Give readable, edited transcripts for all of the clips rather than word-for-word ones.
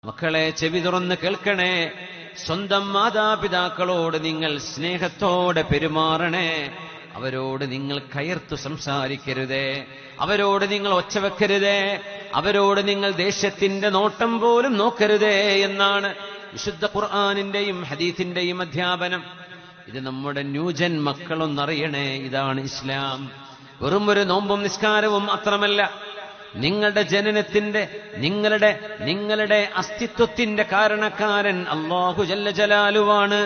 മക്കളെ, ചെവി തുറന്ന് കേൾക്കണേ. സ്വന്തം മാതാപിതാക്കളോട് നിങ്ങൾ സ്നേഹത്തോടെ പെരുമാറണേ. അവരോട് നിങ്ങൾ കയർത്തു സംസാരിക്കരുതേ. അവരോട് നിങ്ങൾ ഒച്ച വെക്കരുതേ. അവരോട് നിങ്ങൾ ദേഷ്യത്തിന്റെ നോട്ടം പോലും നോക്കരുതേ എന്നാണ് വിശുദ്ധ ഖുർആനിന്റെയും ഹദീസിന്റെയും അധ്യാപനം. ഇത് നമ്മുടെ ന്യൂജൻ മക്കളൊന്നറിയണേ. ഇതാണ് ഇസ്ലാം. വെറും ഒരു നോമ്പും നിസ്കാരവും മാത്രമല്ല. നിങ്ങളുടെ ജനനത്തിന്റെ, നിങ്ങളുടെ അസ്തിത്വത്തിന്റെ കാരണക്കാരൻ അല്ലാഹു ജല്ല ജലാലുവാണ്.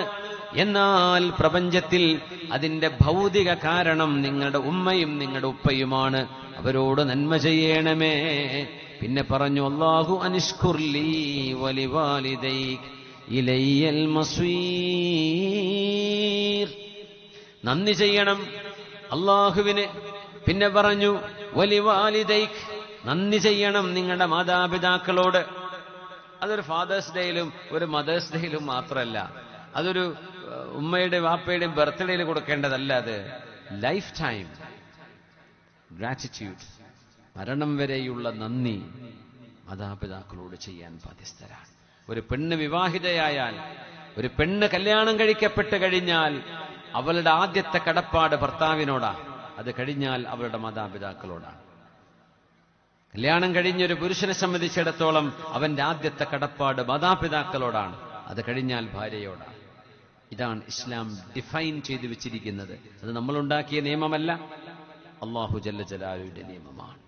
എന്നാൽ പ്രപഞ്ചത്തിൽ അതിന്റെ ഭൗതിക കാരണം നിങ്ങളുടെ ഉമ്മയും നിങ്ങളുടെ ഉപ്പയുമാണ്. അവരോട് നന്മ ചെയ്യണമേ. പിന്നെ പറഞ്ഞു, അല്ലാഹു അനിഷ്കുർലി വലിവാലിദൈക ഇലയ്യൽ മസ്വീർ. നന്ദി ചെയ്യണം അല്ലാഹുവിന്. പിന്നെ പറഞ്ഞു വലിവാലിദൈക, നന്ദി ചെയ്യണം നിങ്ങളുടെ മാതാപിതാക്കളോട്. അതൊരു ഫാദേഴ്സ് ഡേയിലും ഒരു മദേഴ്സ് ഡേയിലും മാത്രമല്ല. അതൊരു ഉമ്മയുടെ വാപ്പയുടെയും ബർത്ത്ഡേയിൽ കൊടുക്കേണ്ടതല്ല. അത് ലൈഫ് ടൈം ഗ്രാറ്റിറ്റ്യൂഡ്, മരണം വരെയുള്ള നന്ദി മാതാപിതാക്കളോട് ചെയ്യാൻ ബാധ്യസ്ഥരാണ്. ഒരു പെണ്ണ് വിവാഹിതയായാൽ, ഒരു പെണ്ണ് കല്യാണം കഴിക്കപ്പെട്ട് കഴിഞ്ഞാൽ അവളുടെ ആദ്യത്തെ കടപ്പാട് ഭർത്താവിനോടാണ്. അത് കഴിഞ്ഞാൽ അവളുടെ മാതാപിതാക്കളോടാണ്. കല്യാണം കഴിഞ്ഞൊരു പുരുഷനെ സംബന്ധിച്ചിടത്തോളം അവന്റെ ആദ്യത്തെ കടപ്പാട് മാതാപിതാക്കളോടാണ്. അത് കഴിഞ്ഞാൽ ഭാര്യയോടാണ്. ഇതാണ് ഇസ്ലാം ഡിഫൈൻ ചെയ്തു വെച്ചിരിക്കുന്നത്. അത് നമ്മളുണ്ടാക്കിയ നിയമമല്ല, അല്ലാഹു ജല്ല ജലാലുവിന്റെ നിയമമാണ്.